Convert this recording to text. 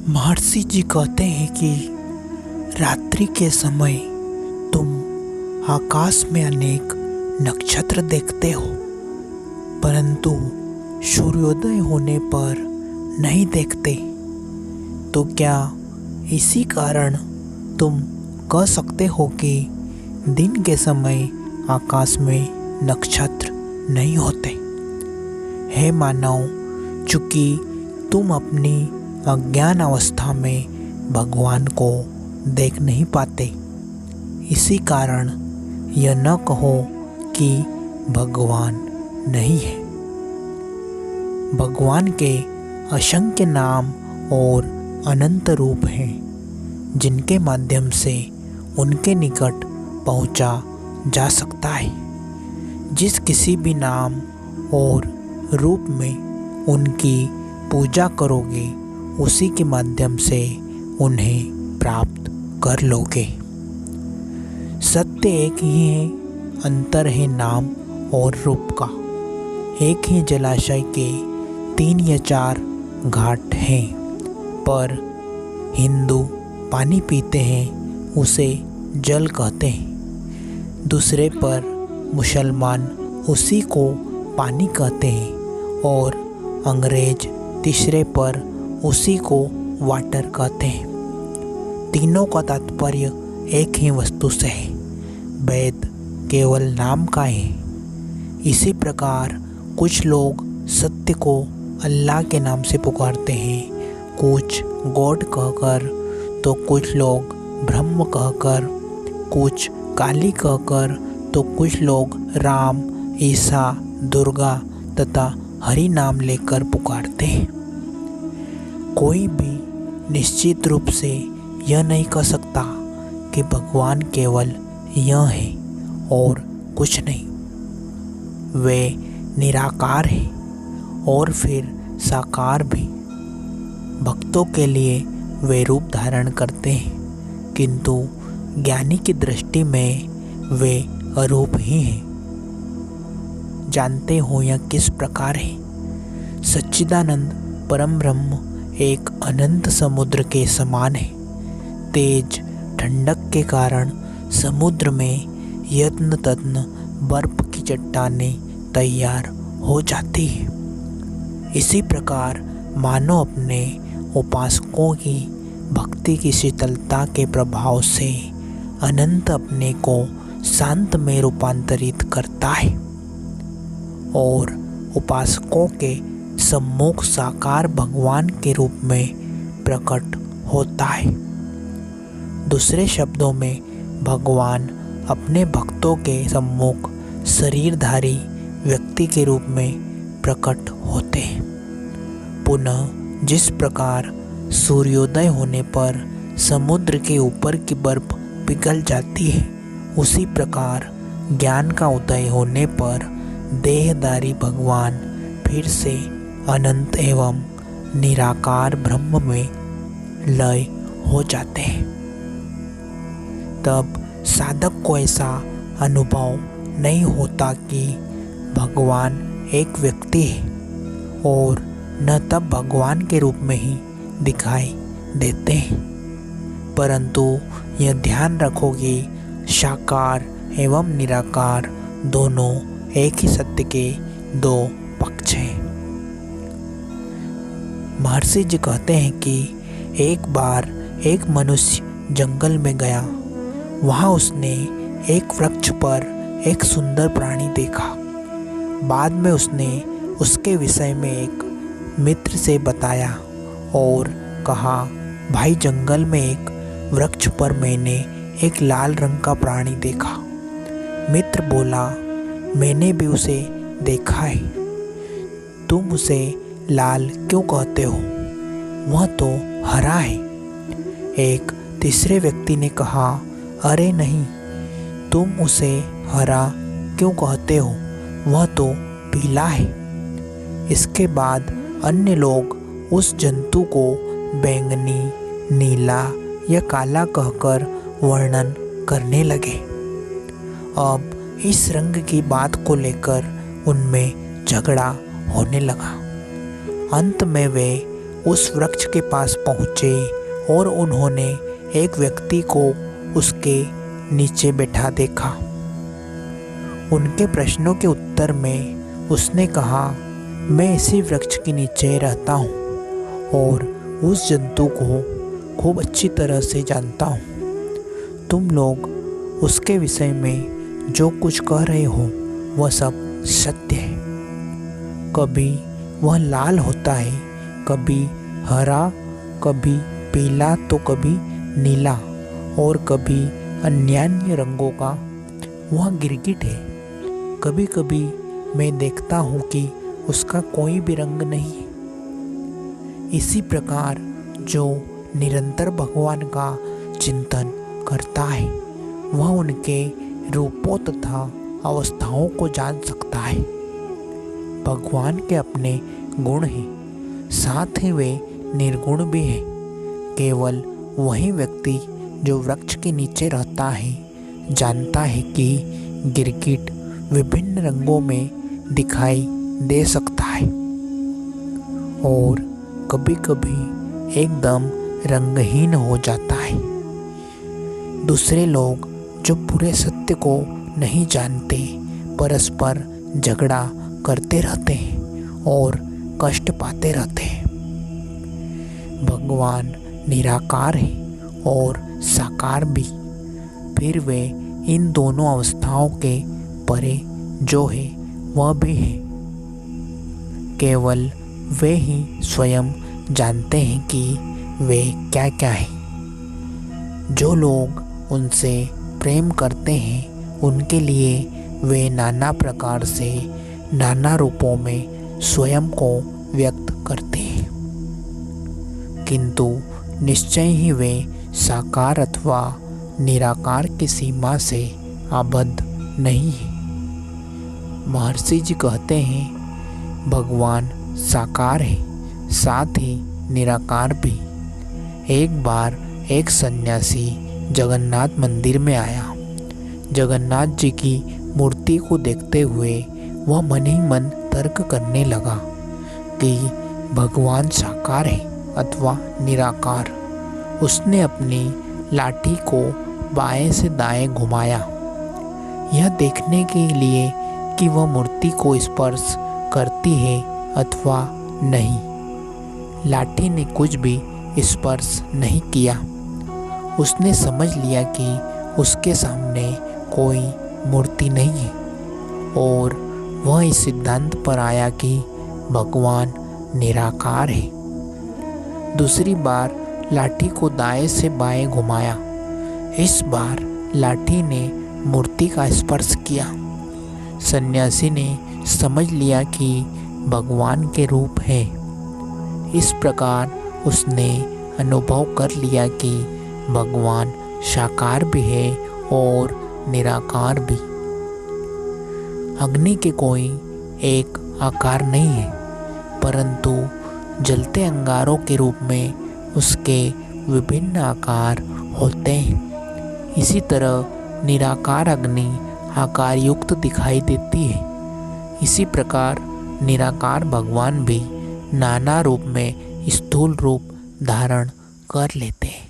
महर्षि जी कहते हैं कि रात्रि के समय तुम आकाश में अनेक नक्षत्र देखते हो, परंतु सूर्योदय होने पर नहीं देखते। तो क्या इसी कारण तुम कह सकते हो कि दिन के समय आकाश में नक्षत्र नहीं होते? हे मानव, चूंकि तुम अपनी अज्ञान अवस्था में भगवान को देख नहीं पाते, इसी कारण यह न कहो कि भगवान नहीं है। भगवान के असंख्य नाम और अनंत रूप हैं, जिनके माध्यम से उनके निकट पहुंचा जा सकता है। जिस किसी भी नाम और रूप में उनकी पूजा करोगे, उसी के माध्यम से उन्हें प्राप्त कर लोगे। सत्य एक ही है, अंतर है नाम और रूप का। एक ही जलाशय के 3 या 4 घाट हैं, पर हिंदू पानी पीते हैं उसे जल कहते हैं। दूसरे पर मुसलमान उसी को पानी कहते हैं, और अंग्रेज तीसरे पर उसी को वाटर कहते हैं। तीनों का तात्पर्य एक ही वस्तु से है, वेद केवल नाम का है। इसी प्रकार कुछ लोग सत्य को अल्लाह के नाम से पुकारते हैं, कुछ गॉड कहकर, तो कुछ लोग ब्रह्म कहकर, कुछ काली कहकर, तो कुछ लोग राम, ईसा, दुर्गा तथा हरि नाम लेकर पुकारते हैं। कोई भी निश्चित रूप से यह नहीं कह सकता कि भगवान केवल यह है और कुछ नहीं। वे निराकार है और फिर साकार भी। भक्तों के लिए वे रूप धारण करते हैं, किंतु ज्ञानी की दृष्टि में वे अरूप ही हैं। जानते हो यह किस प्रकार है? सच्चिदानंद परम ब्रह्म एक अनंत समुद्र के समान है। तेज ठंडक के कारण समुद्र में यत्न तत्न बर्फ की चट्टानें तैयार हो जाती है। इसी प्रकार मानो अपने उपासकों की भक्ति की शीतलता के प्रभाव से अनंत अपने को शांत में रूपांतरित करता है और उपासकों के सम्मुख साकार भगवान के रूप में प्रकट होता है। दूसरे शब्दों में भगवान अपने भक्तों के सम्मुख शरीरधारी व्यक्ति के रूप में प्रकट होते हैं। पुनः जिस प्रकार सूर्योदय होने पर समुद्र के ऊपर की बर्फ पिघल जाती है, उसी प्रकार ज्ञान का उदय होने पर देहधारी भगवान फिर से अनंत एवं निराकार ब्रह्म में लय हो जाते हैं। तब साधक को ऐसा अनुभव नहीं होता कि भगवान एक व्यक्ति है, और न तब भगवान के रूप में ही दिखाई देते हैं। परंतु यह ध्यान रखोगे, साकार एवं निराकार दोनों एक ही सत्य के 2 पक्ष हैं। महर्षि जी कहते हैं कि एक बार एक मनुष्य जंगल में गया। वहाँ उसने एक वृक्ष पर एक सुंदर प्राणी देखा। बाद में उसने उसके विषय में एक मित्र से बताया और कहा, भाई, जंगल में एक वृक्ष पर मैंने एक लाल रंग का प्राणी देखा। मित्र बोला, मैंने भी उसे देखा है। तुम उसे लाल क्यों कहते हो? वह तो हरा है। एक तीसरे व्यक्ति ने कहा, अरे नहीं, तुम उसे हरा क्यों कहते हो? वह तो पीला है। इसके बाद अन्य लोग उस जंतु को बैंगनी, नीला या काला कहकर वर्णन करने लगे। अब इस रंग की बात को लेकर उनमें झगड़ा होने लगा। अंत में वे उस वृक्ष के पास पहुँचे और उन्होंने एक व्यक्ति को उसके नीचे बैठा देखा। उनके प्रश्नों के उत्तर में उसने कहा, मैं इसी वृक्ष के नीचे रहता हूँ और उस जंतु को खूब अच्छी तरह से जानता हूँ। तुम लोग उसके विषय में जो कुछ कह रहे हो वह सब सत्य है। कभी वह लाल होता है, कभी हरा, कभी पीला तो कभी नीला और कभी अन्य रंगों का वह गिरगिट है। कभी कभी मैं देखता हूँ कि उसका कोई भी रंग नहीं है। इसी प्रकार जो निरंतर भगवान का चिंतन करता है वह उनके रूपों तथा अवस्थाओं को जान सकता है। भगवान के अपने गुण हैं, साथ ही वे निर्गुण भी हैं। केवल वही व्यक्ति जो वृक्ष के नीचे रहता है जानता है कि गिरगिट विभिन्न रंगों में दिखाई दे सकता है और कभी कभी एकदम रंगहीन हो जाता है। दूसरे लोग जो पूरे सत्य को नहीं जानते परस्पर झगड़ा करते रहते हैं और कष्ट पाते रहते हैं। भगवान निराकार है और साकार भी, फिर वे इन दोनों अवस्थाओं के परे जो है वह भी है। केवल वे ही स्वयं जानते हैं कि वे क्या क्या हैं। जो लोग उनसे प्रेम करते हैं उनके लिए वे नाना प्रकार से नाना रूपों में स्वयं को व्यक्त करते हैं, किंतु निश्चय ही वे साकार अथवा निराकार की सीमा से आबद्ध नहीं है। महर्षि जी कहते हैं भगवान साकार है, साथ ही निराकार भी। एक बार एक सन्यासी जगन्नाथ मंदिर में आया। जगन्नाथ जी की मूर्ति को देखते हुए वह मन ही मन तर्क करने लगा कि भगवान साकार है अथवा निराकार। उसने अपनी लाठी को बाएं से दाएं घुमाया, यह देखने के लिए कि वह मूर्ति को स्पर्श करती है अथवा नहीं। लाठी ने कुछ भी स्पर्श नहीं किया। उसने समझ लिया कि उसके सामने कोई मूर्ति नहीं है और वह इस सिद्धांत पर आया कि भगवान निराकार है। दूसरी बार लाठी को दाएं से बाएं घुमाया। इस बार लाठी ने मूर्ति का स्पर्श किया। सन्यासी ने समझ लिया कि भगवान के रूप है। इस प्रकार उसने अनुभव कर लिया कि भगवान साकार भी है और निराकार भी। अग्नि के कोई एक आकार नहीं है, परंतु जलते अंगारों के रूप में उसके विभिन्न आकार होते हैं। इसी तरह निराकार अग्नि आकार युक्त दिखाई देती है। इसी प्रकार निराकार भगवान भी नाना रूप में स्थूल रूप धारण कर लेते हैं।